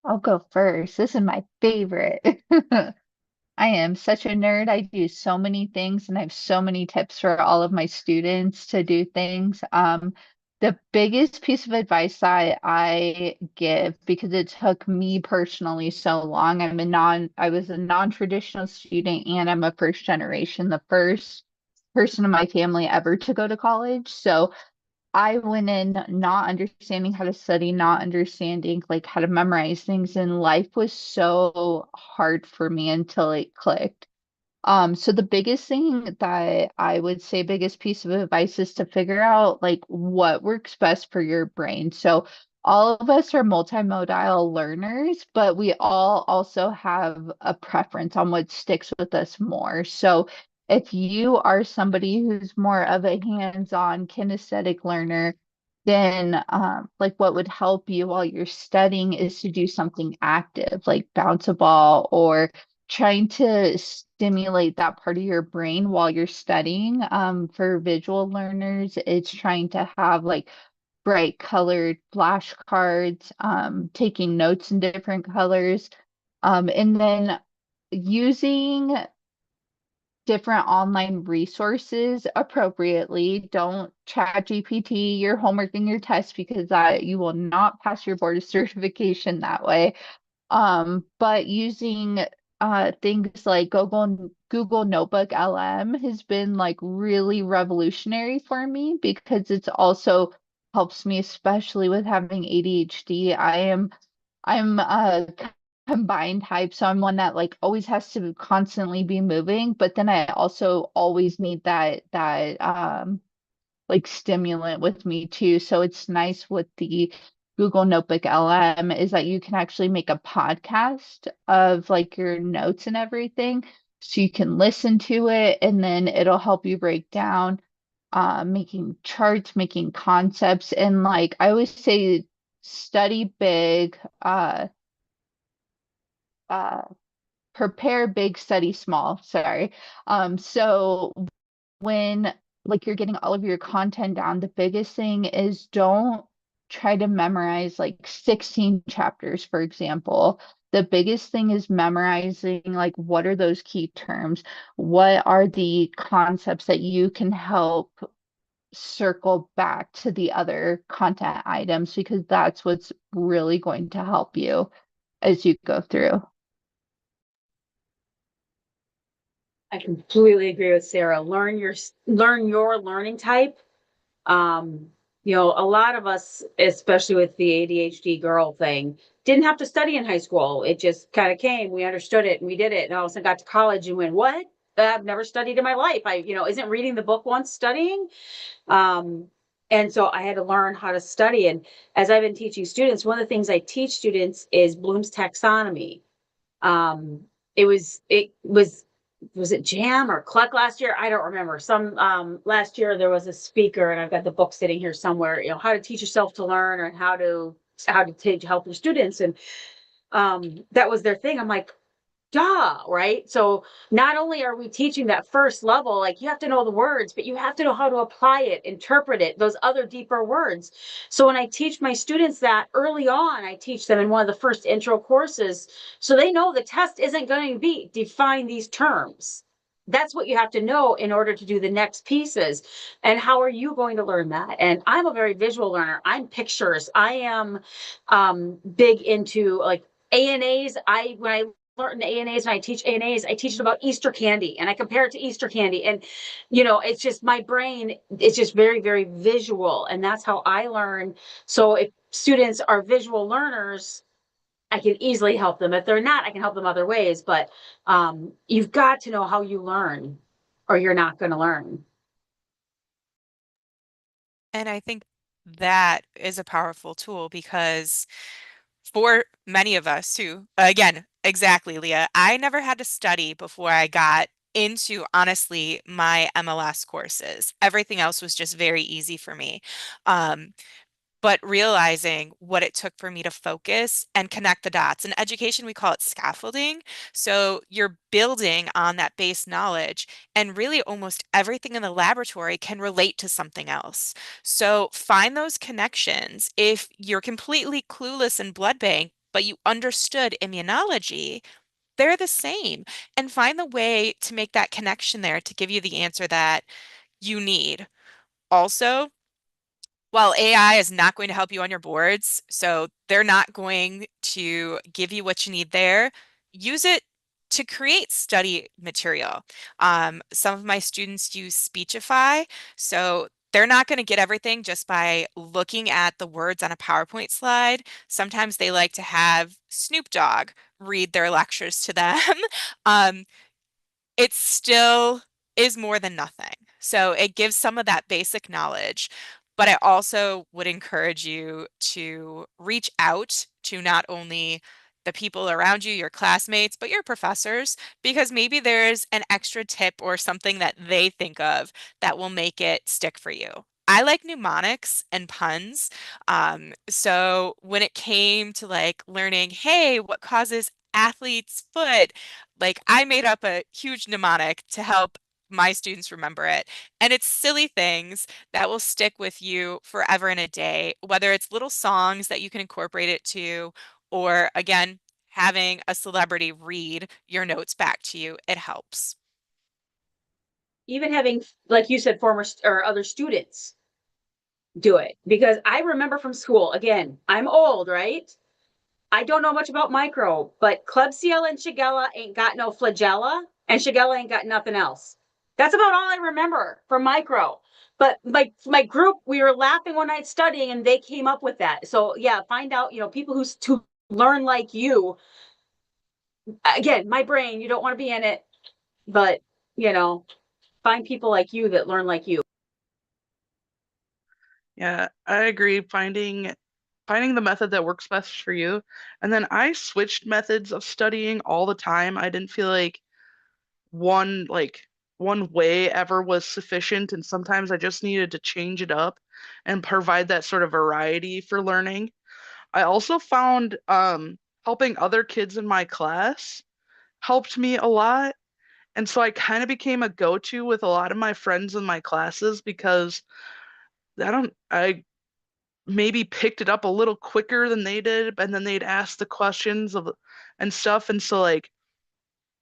I'll go first. This is my favorite. I am such a nerd. I do so many things and I have so many tips for all of my students to do things. The biggest piece of advice I give, because it took me personally so long, I was a non-traditional student and I'm a first generation, the first person in my family ever to go to college. So I went in not understanding how to study, not understanding like how to memorize things, and life was so hard for me until it clicked. So the biggest thing that I would say, biggest piece of advice is to figure out like what works best for your brain. So all of us are multimodal learners, but we all also have a preference on what sticks with us more. So if you are somebody who's more of a hands-on kinesthetic learner, then like what would help you while you're studying is to do something active, like bounce a ball or trying to stimulate that part of your brain while you're studying. For visual learners, it's trying to have like bright colored flashcards, taking notes in different colors, and then using different online resources appropriately. Don't chat GPT your homework and your test because you will not pass your board of certification that way. But using things like Google Notebook LM has been like really revolutionary for me because it's also helps me, especially with having ADHD. I'm combined type, so I'm one that like always has to constantly be moving, but then I also always need that like stimulant with me too. So it's nice with the Google Notebook LM is that you can actually make a podcast of like your notes and everything. So you can listen to it and then it'll help you break down, making charts, making concepts. And like I always say, study big, uh, prepare big, study small. Sorry. So when like you're getting all of your content down, the biggest thing is don't try to memorize like 16 chapters, for example. The biggest thing is memorizing like what are those key terms? What are the concepts that you can help circle back to the other content items because that's what's really going to help you as you go through. I completely agree with Sarah. Learn your learning type. A lot of us, especially with the ADHD girl thing, didn't have to study in high school. It just kind of came. We understood it and we did it. And all of a sudden got to college and went, what? I've never studied in my life. Isn't reading the book once studying? And so I had to learn how to study. And as I've been teaching students, one of the things I teach students is Bloom's taxonomy. Um, was it Jam or Cluck last year? I don't remember. Last year there was a speaker, and I've got the book sitting here somewhere, how to teach yourself to learn or how to help your students. And that was their thing. I'm like, duh, right? So not only are we teaching that first level, like you have to know the words, but you have to know how to apply it, interpret it, those other deeper words. So when I teach my students that early on, I teach them in one of the first intro courses, so they know the test isn't going to be define these terms. That's what you have to know in order to do the next pieces. And how are you going to learn that? And I'm a very visual learner. I'm pictures. I am big into like ANAs. When I learn ANAs and I teach ANAs, I teach it about Easter candy and I compare it to Easter candy. And, it's just my brain, it's just very, very visual. And that's how I learn. So if students are visual learners, I can easily help them. If they're not, I can help them other ways. But you've got to know how you learn or you're not going to learn. And I think that is a powerful tool because for many of us who, again, exactly, Leah, I never had to study before I got into, honestly, my MLS courses. Everything else was just very easy for me. But realizing what it took for me to focus and connect the dots. In education, we call it scaffolding. So you're building on that base knowledge, and really almost everything in the laboratory can relate to something else. So find those connections. If you're completely clueless in blood bank, but you understood immunology, they're the same. And find the way to make that connection there to give you the answer that you need. Also, while AI is not going to help you on your boards, so they're not going to give you what you need there, use it to create study material. Some of my students use Speechify, so they're not going to get everything just by looking at the words on a PowerPoint slide. Sometimes they like to have Snoop Dogg read their lectures to them. it still is more than nothing. So it gives some of that basic knowledge, but I also would encourage you to reach out to not only the people around you, your classmates, but your professors, because maybe there's an extra tip or something that they think of that will make it stick for you. I like mnemonics and puns. So when it came to like learning, hey, what causes athlete's foot? Like I made up a huge mnemonic to help my students remember it. And it's silly things that will stick with you forever and a day, whether it's little songs that you can incorporate it to, or again, having a celebrity read your notes back to you, it helps. Even having, like you said, former or other students do it, because I remember from school, again, I'm old, right? I don't know much about micro, but Klebsiella and Shigella ain't got no flagella, and Shigella ain't got nothing else. That's about all I remember from micro. But my group, we were laughing one night studying, and they came up with that. So yeah, find out, people who learn like you. Again, my brain, you don't want to be in it, but find people like you that learn like you. Yeah, I agree. Finding the method that works best for you. And then I switched methods of studying all the time. I didn't feel like one way ever was sufficient, and sometimes I just needed to change it up and provide that sort of variety for learning. I also found helping other kids in my class helped me a lot. And so I kind of became a go-to with a lot of my friends in my classes because I maybe picked it up a little quicker than they did, and then they'd ask the questions of and stuff. And so like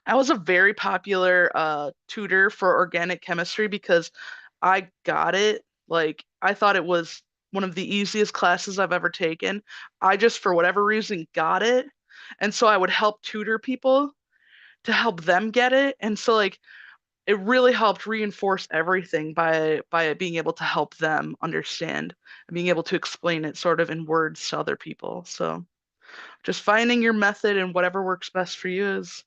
I was a very popular tutor for organic chemistry because I got it. Like I thought it was one of the easiest classes I've ever taken. I just for whatever reason got it. And so I would help tutor people to help them get it. And so like it really helped reinforce everything by being able to help them understand and being able to explain it sort of in words to other people. So just finding your method and whatever works best for you is,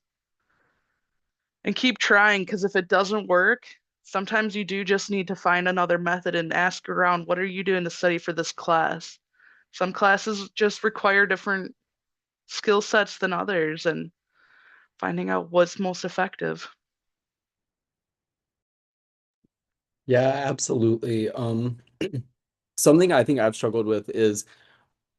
and keep trying, because if it doesn't work, sometimes you do just need to find another method and ask around, what are you doing to study for this class? Some classes just require different skill sets than others, and finding out what's most effective. Yeah, absolutely. Something I think I've struggled with is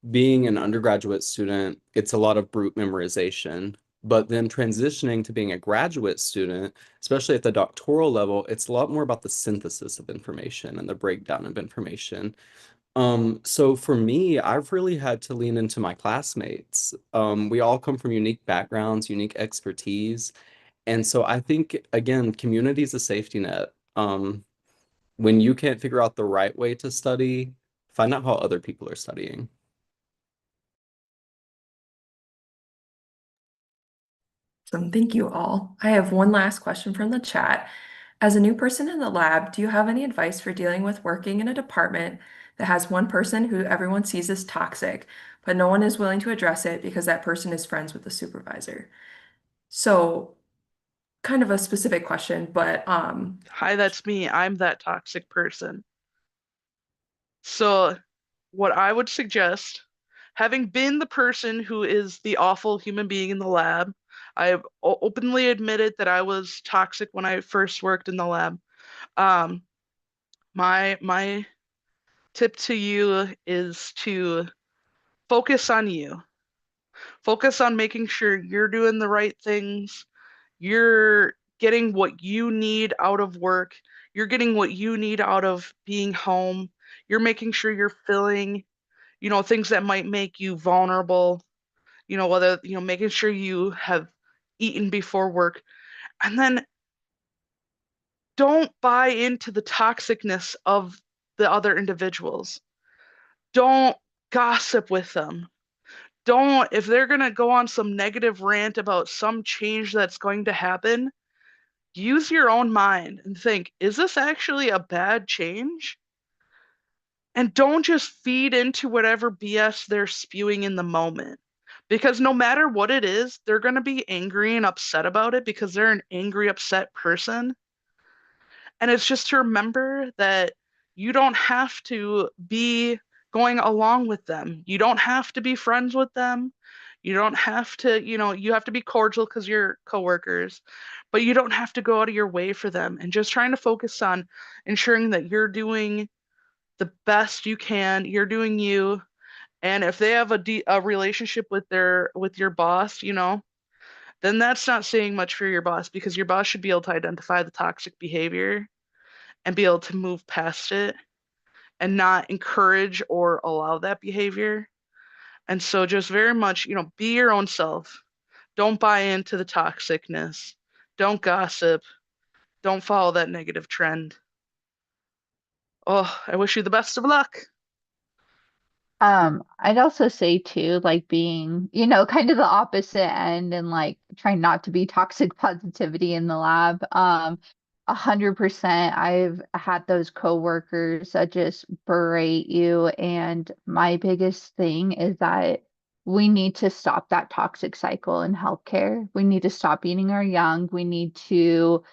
being an undergraduate student, it's a lot of brute memorization. But then transitioning to being a graduate student, especially at the doctoral level, it's a lot more about the synthesis of information and the breakdown of information. So for me, I've really had to lean into my classmates. We all come from unique backgrounds, unique expertise. And so I think, again, community is a safety net. When you can't figure out the right way to study, find out how other people are studying. Awesome. Thank you all. I have one last question from the chat. As a new person in the lab, do you have any advice for dealing with working in a department that has one person who everyone sees as toxic, but no one is willing to address it because that person is friends with the supervisor? So, kind of a specific question, but Hi, that's me. I'm that toxic person. So what I would suggest, having been the person who is the awful human being in the lab, I have openly admitted that I was toxic when I first worked in the lab. Um, my tip to you is to focus on you. Focus on making sure you're doing the right things. You're getting what you need out of work. You're getting what you need out of being home. You're making sure you're filling, things that might make you vulnerable, whether, making sure you have eaten before work. And then don't buy into the toxicness of the other individuals. Don't gossip with them. Don't, if they're going to go on some negative rant about some change that's going to happen, use your own mind and think, is this actually a bad change? And don't just feed into whatever BS they're spewing in the moment. Because no matter what it is, they're going to be angry and upset about it because they're an angry, upset person. And it's just to remember that you don't have to be going along with them. You don't have to be friends with them. You don't have to, you have to be cordial because you're coworkers, but you don't have to go out of your way for them. And just trying to focus on ensuring that you're doing the best you can, you're doing you. And if they have a relationship with your boss, then that's not saying much for your boss because your boss should be able to identify the toxic behavior and be able to move past it and not encourage or allow that behavior. And so just very much, be your own self. Don't buy into the toxicness. Don't gossip. Don't follow that negative trend. Oh, I wish you the best of luck. I'd also say too, like being, kind of the opposite end and like trying not to be toxic positivity in the lab. 100%. I've had those coworkers that just berate you, and my biggest thing is that we need to stop that toxic cycle in healthcare. We need to stop eating our young. We need to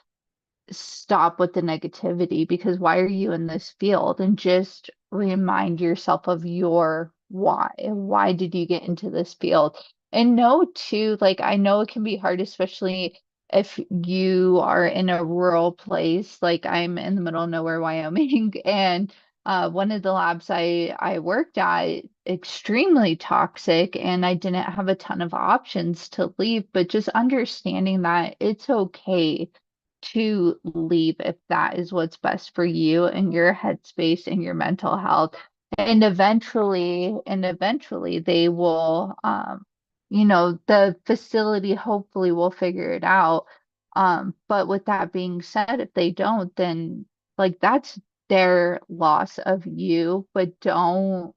stop with the negativity, because why are you in this field? And just remind yourself of your why. Why did you get into this field? And know too, like I know it can be hard, especially if you are in a rural place. Like I'm in the middle of nowhere, Wyoming, and one of the labs I worked at, extremely toxic, and I didn't have a ton of options to leave. But just understanding that it's okay to leave if that is what's best for you and your headspace and your mental health. And eventually they will, the facility hopefully will figure it out. But with that being said, if they don't, then like that's their loss of you. But don't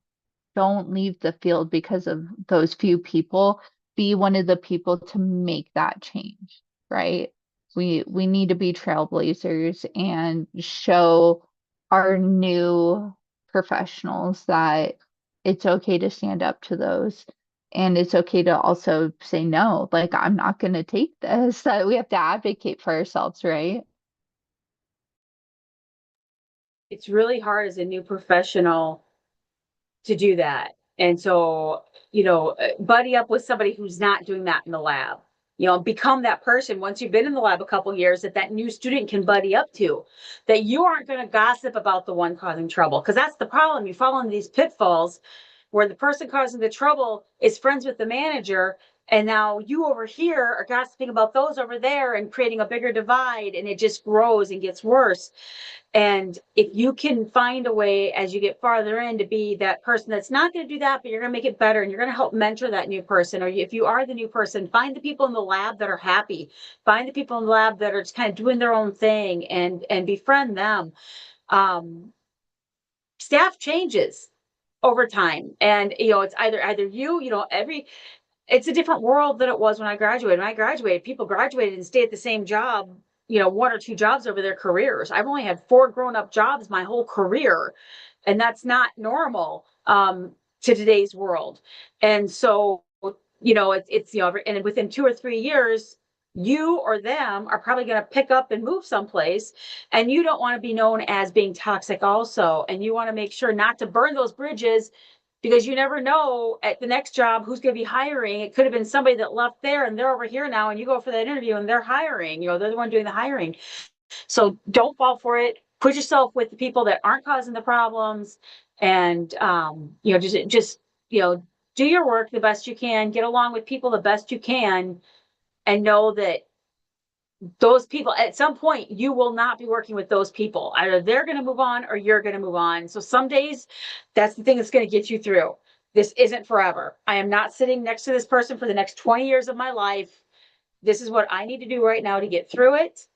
leave the field because of those few people. Be one of the people to make that change, right? We need to be trailblazers and show our new professionals that it's okay to stand up to those, and it's okay to also say no, like I'm not going to take this. That we have to advocate for ourselves, right? It's really hard as a new professional to do that. And so, buddy up with somebody who's not doing that in the lab. Become that person once you've been in the lab a couple years that new student can buddy up to, that you aren't going to gossip about the one causing trouble. Because that's the problem. You fall into these pitfalls where the person causing the trouble is friends with the manager. And now you over here are gossiping about those over there and creating a bigger divide, and it just grows and gets worse. And if you can find a way as you get farther in to be that person that's not going to do that, but you're going to make it better and you're going to help mentor that new person, or if you are the new person, find the people in the lab that are happy, find the people in the lab that are just kind of doing their own thing, and befriend them. Staff changes over time, and it's either it's a different world than it was when I graduated. When I graduated, people graduated and stayed at the same job, one or two jobs over their careers. I've only had 4 grown-up jobs my whole career, and that's not normal to today's world. And so, it's and within 2 or 3 years, you or them are probably going to pick up and move someplace, and you don't want to be known as being toxic also. And you want to make sure not to burn those bridges, because you never know at the next job who's going to be hiring. It could have been somebody that left there and they're over here now, and you go for that interview and they're hiring, they're the one doing the hiring. So don't fall for it. Put yourself with the people that aren't causing the problems, and just do your work the best you can, get along with people the best you can, and know that those people, at some point, you will not be working with those people. Either they're going to move on or you're going to move on. So some days, that's the thing that's going to get you through. This isn't forever. I am not sitting next to this person for the next 20 years of my life. This is what I need to do right now to get through it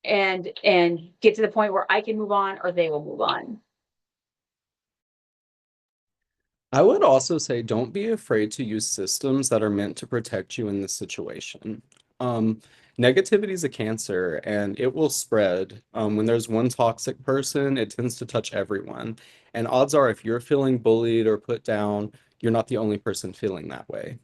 and get to the point where I can move on or they will move on. I would also say don't be afraid to use systems that are meant to protect you in this situation. Negativity is a cancer and it will spread. When there's one toxic person, it tends to touch everyone. And odds are if you're feeling bullied or put down, you're not the only person feeling that way.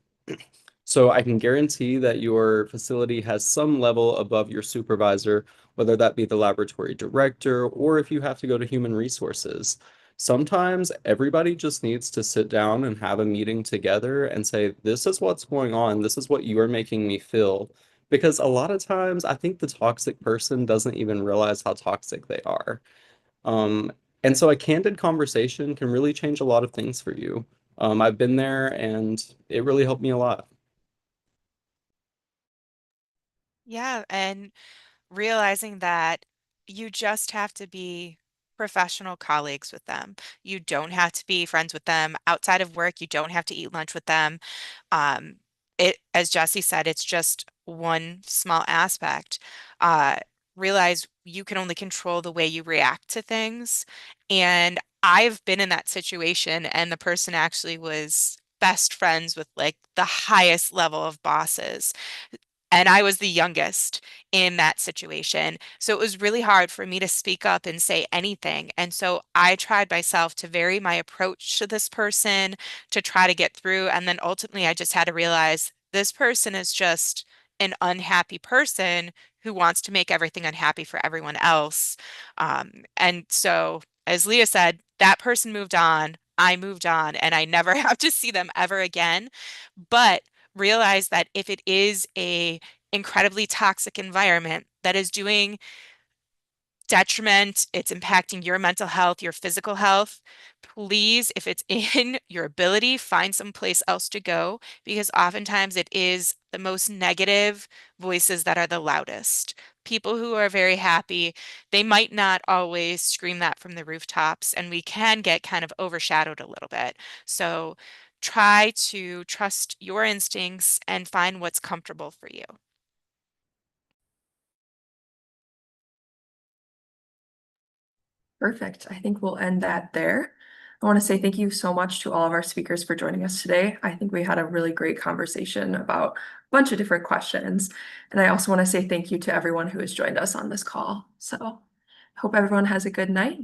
So I can guarantee that your facility has some level above your supervisor, whether that be the laboratory director or if you have to go to human resources. Sometimes everybody just needs to sit down and have a meeting together and say, this is what's going on. This is what you are making me feel. Because a lot of times I think the toxic person doesn't even realize how toxic they are. Um, and so a candid conversation can really change a lot of things for you. I've been there and it really helped me a lot. Yeah, and realizing that you just have to be professional colleagues with them. You don't have to be friends with them outside of work. You don't have to eat lunch with them. Um, as Jesse said, it's just one small aspect. Uh, Realize you can only control the way you react to things. And I've been in that situation, and the person actually was best friends with like the highest level of bosses. And I was the youngest in that situation. So it was really hard for me to speak up and say anything. And so I tried myself to vary my approach to this person to try to get through. And then ultimately, I just had to realize this person is just an unhappy person who wants to make everything unhappy for everyone else. And so, as Leah said, that person moved on. I moved on, and I never have to see them ever again. But realize that if it is a incredibly toxic environment that is doing detriment, it's impacting your mental health, your physical health, please, if it's in your ability, find some place else to go because oftentimes it is the most negative voices that are the loudest. People who are very happy, they might not always scream that from the rooftops, and we can get kind of overshadowed a little bit. So try to trust your instincts and find what's comfortable for you. Perfect. I think we'll end that there. I want to say thank you so much to all of our speakers for joining us today. I think we had a really great conversation about a bunch of different questions. And I also want to say thank you to everyone who has joined us on this call. So hope everyone has a good night.